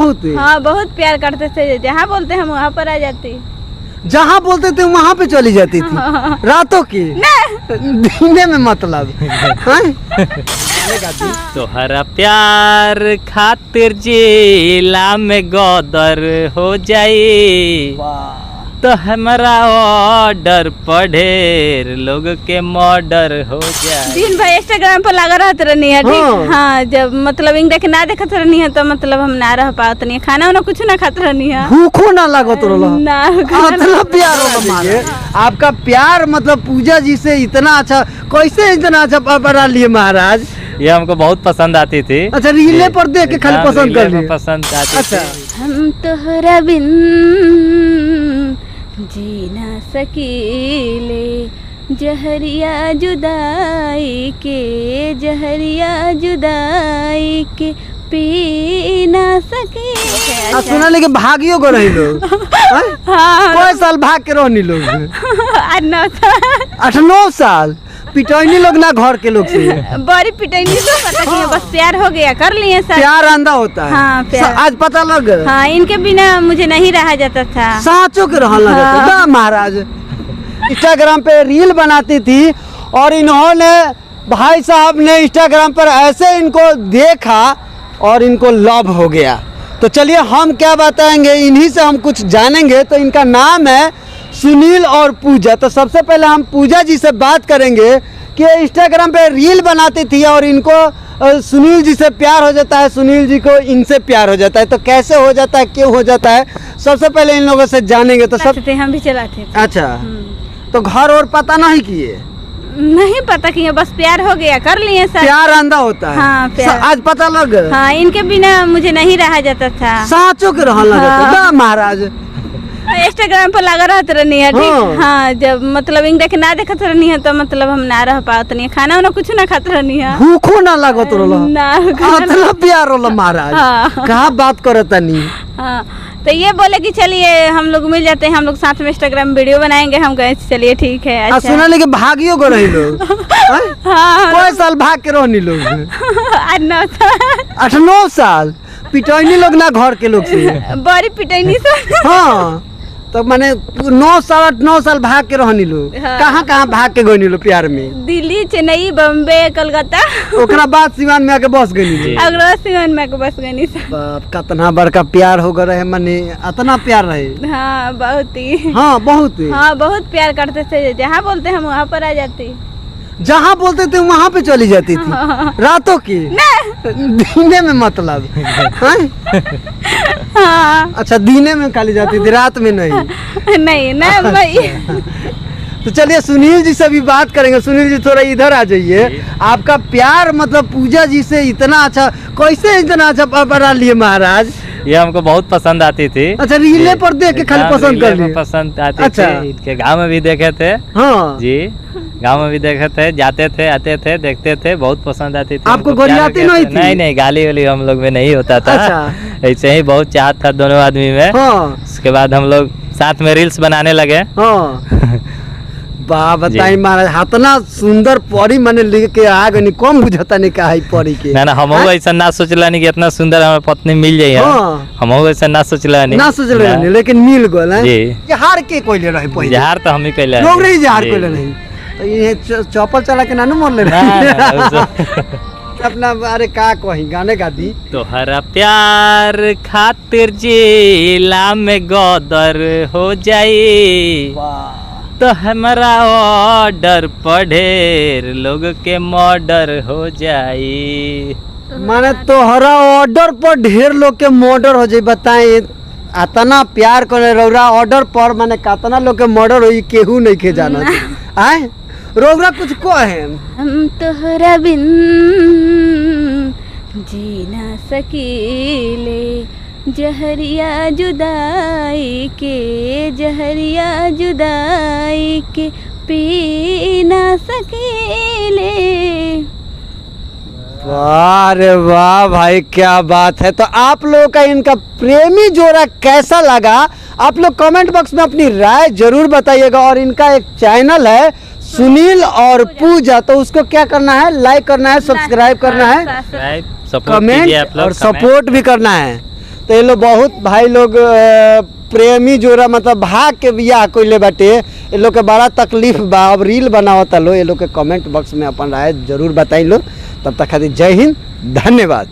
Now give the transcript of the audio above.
बहुत हाँ बहुत प्यार करते थे, जहाँ बोलते हम वहाँ पर आ जाती। जहाँ बोलते थे वहाँ पे चली जाती थी। रातों की दीने में मतलब तोहरा प्यार खातिर जिला में गदर हो जाई, तो हमारा ऑर्डर पढ़ेर लोग के मर्डर हो जाए। दिन भर इंस्टाग्राम पर लगा रहते रहनी है, ठीक। हाँ जब मतलब इंग देख ना देखत रहनी है तो मतलब हम ना रह पात नहीं, खाना वाना कुछ ना खाते रहनी है, भूखो ना लागत रहला ना मतलब प्यार होला। आपका प्यार मतलब पूजा जी से इतना अच्छा, कैसे इतना अच्छा बना लिए महाराज? ये हमको बहुत पसंद आती थी। अच्छा रीले पर देख के खाली पसंद कर लिए? पसंद आती अच्छा थी। हम तोहरा बिन जी ना सकीले, जहरिया जुदाई के, जहरिया जुदाई के पी ना सके। सुना लेके भागियो को रही लोग। हाँ कोई साल भाग के रहनी लोग 8-9 साल पिटैनी लोग ना घर के लोग से। बड़ी पिटैनी से पता नहीं, बस प्यार हो गया, कर लिए सर। प्यार अंधा होता है। हाँ, प्यार। आज पता लग गया। हाँ इनके बिना मुझे नहीं रहा जाता था। सांचो के रहन लगा था। बा महाराज इंस्टाग्राम पे रील बनाती थी और इन्होंने भाई साहब ने इंस्टाग्राम पर ऐसे इनको देखा और इनको लव हो गया। तो चलिए हम क्या बताएंगे, इन्हीं से हम कुछ जानेंगे। तो इनका नाम है सुनील और पूजा। तो सबसे पहले हम पूजा जी से बात करेंगे कि इंस्टाग्राम पे रील बनाती थी और इनको सुनील जी से प्यार हो जाता है, सुनील जी को इनसे प्यार हो जाता है। तो कैसे हो जाता है, क्यों हो जाता है, सबसे पहले इन लोगों से जानेंगे। तो सब हम भी चलाते थे। अच्छा तो घर और पता नहीं किए? नहीं पता किया, बस प्यार हो गया, कर लिए सर। प्यार अंधा होता है। हाँ, प्यार। आज पता लग गया। हाँ इनके बिना मुझे नहीं रहा जाता था। सांचो के रहन लगा था। बा महाराज इंस्टाग्राम पर लगा रहते रहनी है, ठीक। हाँ जब मतलब इंग देख ना देखत रहनी है तो मतलब हम ना रह पात नहीं, खाना वाना कुछ ना खाते रहनी है, भूखो ना लागत रहला ना मतलब प्यार होला महाराज। कहाँ बात करता नहीं। हाँ तो ये बोले कि चलिए हम लोग मिल जाते हैं, हम लोग साथ में इंस्टाग्राम वीडियो बनाएंगे। हम कहे चलिए ठीक है। अच्छा सुना लेके भागियो को रही लोग। हाँ कोई साल भाग के रहनी लोग 8-9 साल पिटैनी लोग ना घर के लोग से। बड़ी पिटैनी से। हाँ तो मैंने 9 साल भाग के रहनी लोग। कहाँ कहाँ भाग के गई लोग प्यार में? दिल्ली, चेन्नई, बम्बे, कलकत्ता। ओकरा बाद सिवान में आके बस गई। अगला सिवान में आके बस गई। बाप कितना बड़का प्यार हो गए मने, इतना प्यार रहे। हाँ बहुत ही। हाँ बहुत ही। हाँ बहुत प्यार करते थे, जहाँ बोलते हम वहाँ पर आ जाती। जहाँ बोलते थे वहाँ पे चली जाती थी। रातों की दीने में मतलब हाँ। अच्छा दीने में खाली जाती थी, रात में नहीं। नहीं ना भाई। तो चलिए सुनील जी से भी बात करेंगे। सुनील जी थोड़ा इधर आ जाइए। आपका प्यार मतलब पूजा जी से इतना अच्छा, कैसे इतना अच्छा बना लिए महाराज? ये हमको बहुत पसंद आती थी। अच्छा रीले पर देख के खाली पसंद कर लिए? पसंद आती अच्छा। थी। इनके गाँव में भी देखे थे। हाँ जी गाँव में भी देखे थे, जाते थे, आते थे, देखते थे, बहुत पसंद आती थी। आपको गोलियाती नहीं थी? नहीं गाली वाली हम लोग में नहीं होता था। अच्छा। ऐसे ही बहुत चाहत था दोनों आदमी में। हाँ। उसके बाद हम लोग साथ में रील्स बनाने लगे। हाँ बा बताई महाराज, इतना सुंदर परी मैंने लेके आ गई, कम बुझता नहीं कहा परी के। ना हम ऐसा ना सोचला नहीं कि इतना सुंदर हमारे पत्नी मिल जाए। हम ऐसा ना सोचला नहीं, ना सोचला नहीं, लेकिन मिल गए। जी जहार के कोइले रहे पहले? जहार तो हम ही कहले लोग नहीं जहार कोइले नहीं। तो ये चौपल चला के नानू मर ले अपना। अरे का कही गाने गा दी। तोहरा प्यार खातिर जिला में गदर हो जाई, तो हमारा ऑर्डर पढ़ेर लोग के मर्डर हो जाई। माने तोहरा ऑर्डर पर ढेर लोग के मर्डर हो जाए। बताए इतना प्यार करे रौरा ऑर्डर पर, माने कितना लोग के मर्डर हो केहू नहीं के जाना। आए रौरा कुछ कहे? हम तोहरा बिन जी ना सकीले, जहरिया जुदाई के, जहरिया जुदाई के पी ना सकीले। वाह रे वाह भाई, क्या बात है। तो आप लोगों का इनका प्रेमी जोड़ा कैसा लगा, आप लोग कमेंट बॉक्स में अपनी राय जरूर बताइएगा। और इनका एक चैनल है सुनील और पूजा, तो उसको क्या करना है, लाइक करना है, सब्सक्राइब करना है, कमेंट और सपोर्ट भी करना है। तो ये लोग बहुत भाई लोग प्रेमी जोड़ा मतलब भाग के बियाह कोइले बाटे, ये लोग के बड़ा तकलीफ बा। अब रील बनावता लो, ये लोग के कमेंट बॉक्स में अपन राय जरूर बताई लो। तब तक खातिर जय हिंद, धन्यवाद।